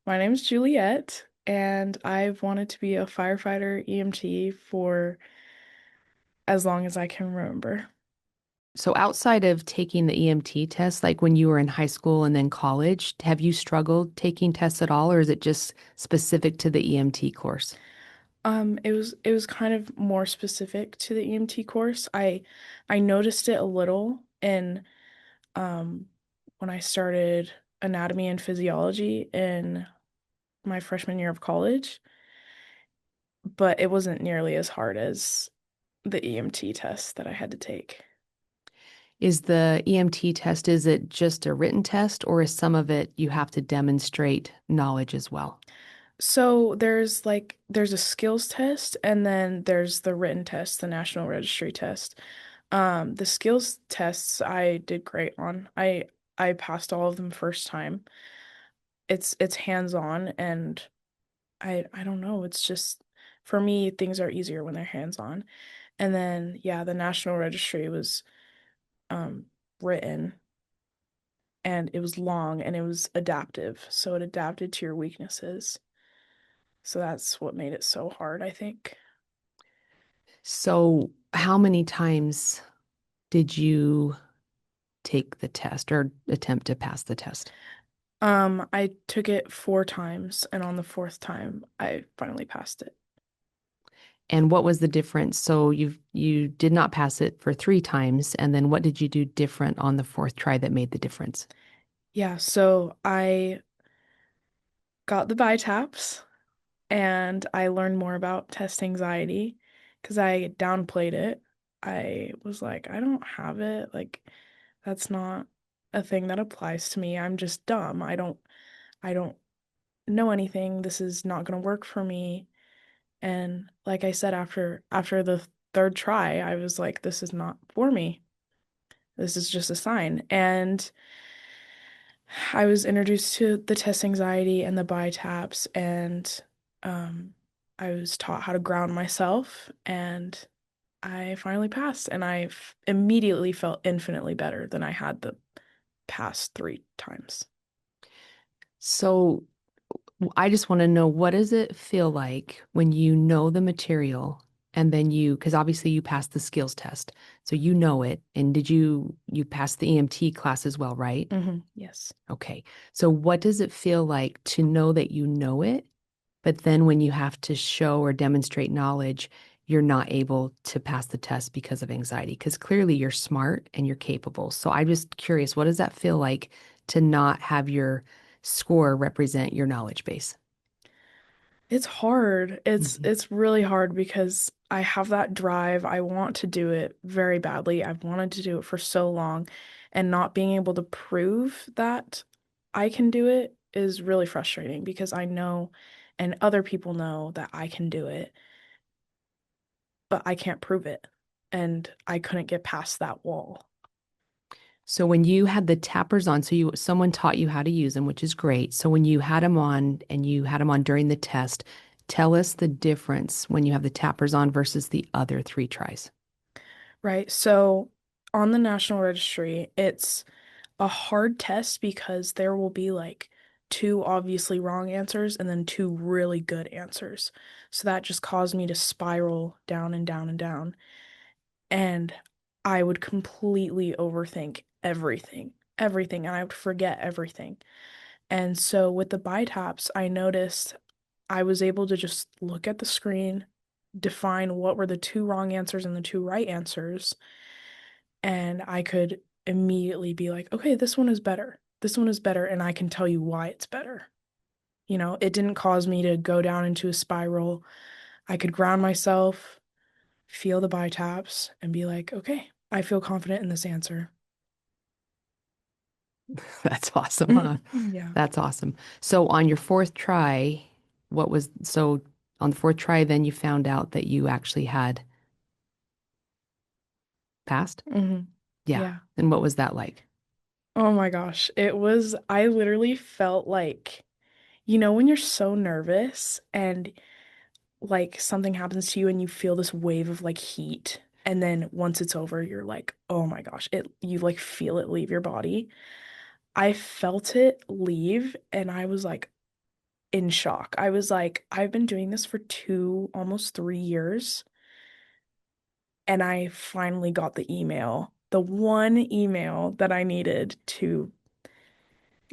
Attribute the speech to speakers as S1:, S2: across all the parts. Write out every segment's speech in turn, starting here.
S1: My name's Juliette, and I've wanted to be a firefighter EMT for as long as I can remember.
S2: So outside of taking the EMT test, like when you were in high school and then college, have you struggled taking tests at all, or is it just specific to the EMT course?
S1: It was kind of more specific to the EMT course. I noticed it a little in um when I started anatomy and physiology in my freshman year of college, but it wasn't nearly as hard as the EMT test that I had to take.
S2: Is the EMT test, is it just a written test, or is some of it you have to demonstrate knowledge as well?
S1: So there's a skills test and then there's the written test, the National Registry test. The skills tests I did great on. I passed all of them first time. It's hands-on and I don't know, it's just for me things are easier when they're hands-on. And then yeah, the National Registry was um written and it was long and it was adaptive. So it adapted to your weaknesses. So that's what made it so hard, I think.
S2: So how many times did you take the test or attempt to pass the test?
S1: I took it four times, and on the fourth time, I finally passed it.
S2: And what was the difference? So you did not pass it for three times, and then what did you do different on the fourth try that made the difference?
S1: Yeah, so I got the Bi-Tapps, and I learned more about test anxiety because I downplayed it. I was like, I don't have it. Like, that's not a thing that applies to me. I'm just dumb. I don't know anything. This is not gonna work for me. And like I said, after the third try, I was like, this is not for me. This is just a sign. And I was introduced to the test anxiety and the Bi-Tapps, and um, I was taught how to ground myself, and I finally passed, and immediately felt infinitely better than I had the past three times.
S2: So I just want to know, what does it feel like when you know the material and then because obviously you passed the skills test, so you know it. And you passed the EMT class as well, right?
S1: Yes.
S2: Okay. So what does it feel like to know that you know it, but then when you have to show or demonstrate knowledge, you're not able to pass the test because of anxiety? Because clearly you're smart and you're capable. So I'm just curious, what does that feel like to not have your score represent your knowledge base?
S1: It's hard. It's
S2: Mhm.
S1: it's really hard because I have that drive. I want to do it very badly. I've wanted to do it for so long, and not being able to prove that I can do it is really frustrating because I know and other people know that I can do it, but I can't prove it. And I couldn't get past that wall.
S2: So when you had the tappers on, so someone taught you how to use them, which is great. So when you had them on and you had them on during the test, tell us the difference when you have the tappers on versus the other three tries.
S1: Right? So on the National Registry, it's a hard test because there will be like two obviously wrong answers and then two really good answers. So that just caused me to spiral down and down and down. And I would completely overthink everything, and I would forget everything. And so with the BiTAPs, I noticed I was able to just look at the screen, define what were the two wrong answers and the two right answers, and I could immediately be like, okay, this one is better. This one is better, and I can tell you why it's better. It didn't cause me to go down into a spiral. I could ground myself, feel the BiTAPs, and be like, okay, I feel confident in this answer.
S2: That's awesome, huh?
S1: Yeah.
S2: That's awesome. So on your fourth try, so on the fourth try, then you found out that you actually had passed? Yeah.
S1: Yeah.
S2: And what was that like?
S1: Oh my gosh. I literally felt like, when you're so nervous and like something happens to you and you feel this wave of like heat, and then once it's over, you're like, oh my gosh, you like feel it leave your body. I felt it leave and I was like, in shock. I was like, I've been doing this for almost 3 years, and I finally got the email, the one email that I needed to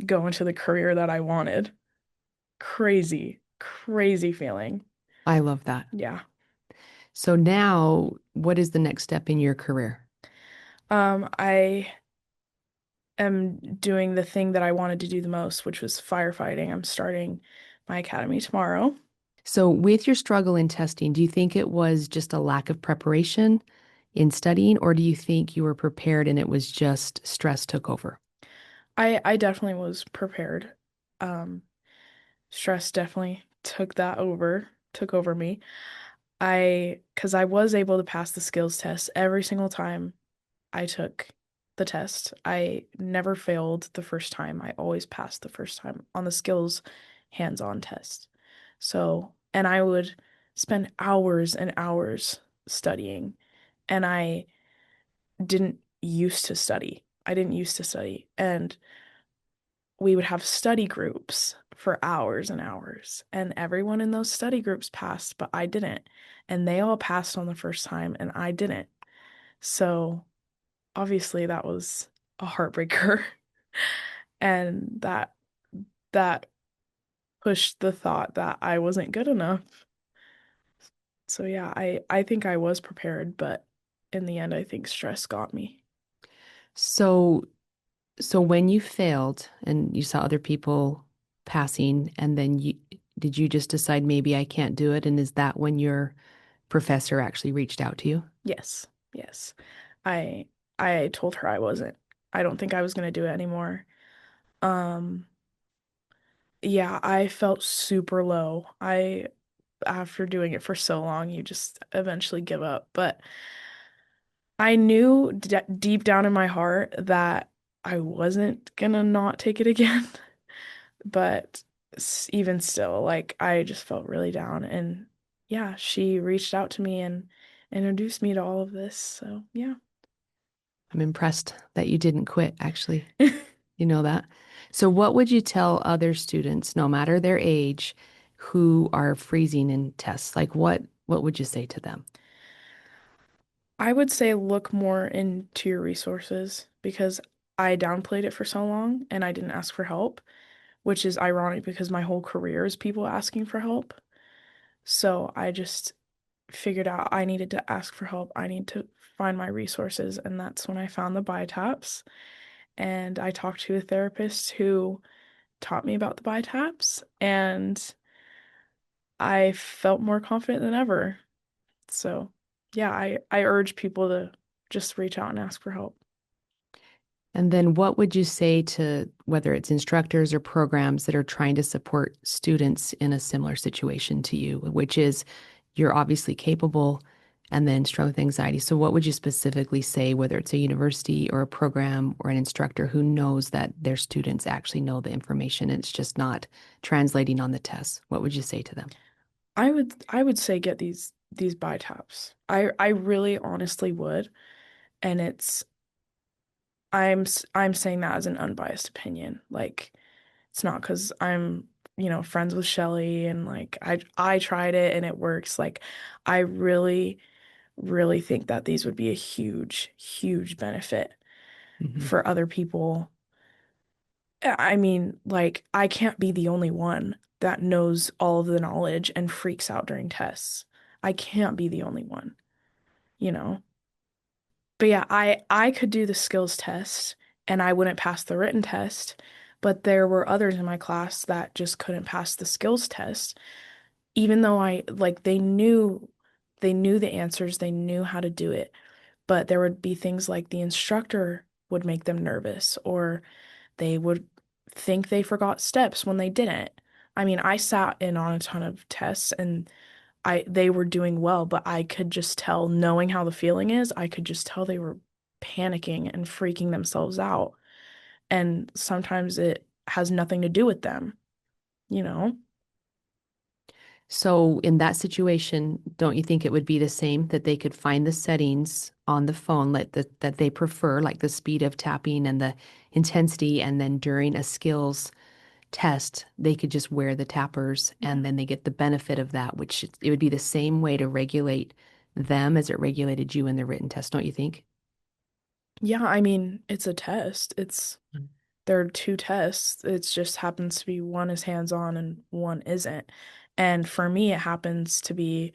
S1: go into the career that I wanted. Crazy, crazy feeling.
S2: I love that.
S1: Yeah.
S2: So now, what is the next step in your career?
S1: I am doing the thing that I wanted to do the most, which was firefighting. I'm starting my academy tomorrow.
S2: So, with your struggle in testing, do you think it was just a lack of preparation in studying, or do you think you were prepared and it was just stress took over?
S1: I definitely was prepared. Um, Stress definitely took over me. Because I was able to pass the skills test every single time I took the test. I never failed the first time. I always passed the first time on the skills hands-on test. So, and I would spend hours and hours studying, and didn't I didn't used to study. And we would have study groups for hours and hours, and everyone in those study groups passed, but I didn't. And they all passed on the first time, and I didn't. So, obviously that was a heartbreaker. And that pushed the thought that I wasn't good enough. So yeah, I think I was prepared, but in the end I think stress got me.
S2: So, so when you failed and you saw other people passing, and then did you just decide maybe I can't do it? And is that when your professor actually reached out to you?
S1: Yes. Yes. I I told her I wasn't. I don't think I was going to do it anymore. Um yeah, I felt super low. I After doing it for so long, you just eventually give up. But I knew deep down in my heart that I wasn't gonna not take it again. But even still, like I just felt really down. And yeah, she reached out to me and introduced me to all of this. So yeah.
S2: I'm impressed that you didn't quit, actually. You know that? So, what would you tell other students, no matter their age, who are freezing in tests? Like, what would you say to them?
S1: I would say look more into your resources because I downplayed it for so long and I didn't ask for help, which is ironic because my whole career is people asking for help. So I just figured out I needed to ask for help. I need to find my resources. And that's when I found the Bi-Tapps. And I talked to a therapist who taught me about the Bi-Tapps. And I felt more confident than ever. So, yeah, I urge people to just reach out and ask for help.
S2: And then, what would you say to whether it's instructors or programs that are trying to support students in a similar situation to you, which is you're obviously capable and then struggle with anxiety. So, what would you specifically say, whether it's a university or a program or an instructor who knows that their students actually know the information and it's just not translating on the test? What would you say to them?
S1: I would say get these Bi-Tapps. I really honestly would. And I'm saying that as an unbiased opinion. Like it's not because I'm, friends with Shelly and like I tried it and it works. Like I really, really think that these would be a huge, huge benefit
S2: Mhm.
S1: for other people. I mean, like I can't be the only one that knows all of the knowledge and freaks out during tests. I can't be the only one, you know. But yeah, I could do the skills test and I wouldn't pass the written test, but there were others in my class that just couldn't pass the skills test, even though I like they knew the answers, they knew how to do it, but there would be things like the instructor would make them nervous or they would think they forgot steps when they didn't. I mean, I sat in on a ton of tests and they were doing well, but I could just tell, knowing how the feeling is, I could just tell they were panicking and freaking themselves out. And sometimes it has nothing to do with them, you know?
S2: So, in that situation, don't you think it would be the same that they could find the settings on the phone that they prefer, like the speed of tapping and the intensity, and then during a skills test, they could just wear the tappers
S1: Yeah.
S2: and then they get the benefit of that, which it would be the same way to regulate them as it regulated you in the written test, don't you think?
S1: Yeah, I mean, it's a test. There are two tests. It just happens to be one is hands-on and one isn't. And for me, it happens to be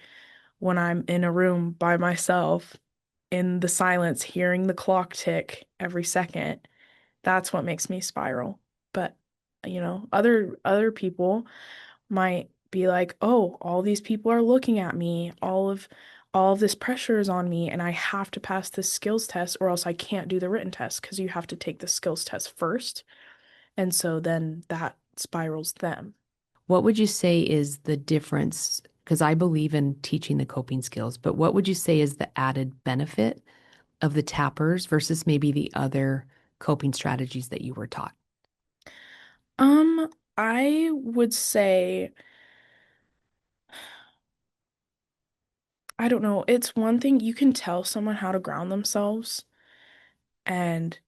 S1: when I'm in a room by myself in the silence, hearing the clock tick every second. That's what makes me spiral. But, other people might be like, "Oh, all these people are looking at me. All of this pressure is on me and I have to pass this skills test or else I can't do the written test because you have to take the skills test first." And so then that spirals them.
S2: What would you say is the difference? Because I believe in teaching the coping skills, but what would you say is the added benefit of the tappers versus maybe the other coping strategies that you were taught?
S1: I would say, I don't know, it's one thing you can tell someone how to ground themselves and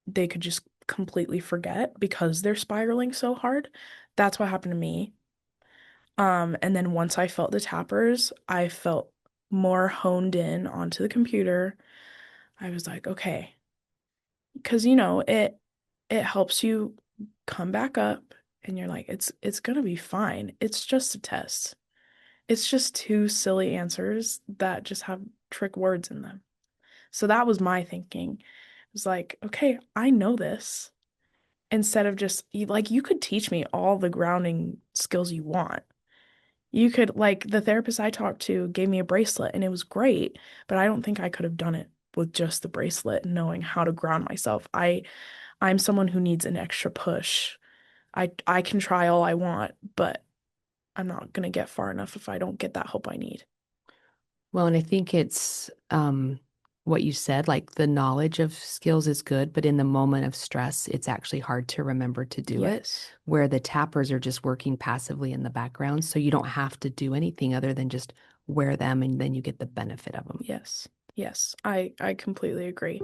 S1: they could just completely forget because they're spiraling so hard. That's what happened to me. And then once I felt the tappers, I felt more honed in onto the computer. I was like, okay, because it helps you come back up and you're like, it's gonna be fine. It's just a test. It's just two silly answers that just have trick words in them. So that was my thinking. It was like, okay, I know this. Instead of just like you could teach me all the grounding skills you want. You could like the therapist I talked to gave me a bracelet and it was great, but I don't think I could have done it with just the bracelet and knowing how to ground myself. I'm someone who needs an extra push. I can try all I want, but I'm not gonna get far enough if I don't get that help I need.
S2: Well, and I think it's what you said, like the knowledge of skills is good, but in the moment of stress, it's actually hard to remember to do it,
S1: Yes.
S2: where the tappers are just working passively in the background. So you don't have to do anything other than just wear them and then you get the benefit of them.
S1: Yes. Yes. I completely agree.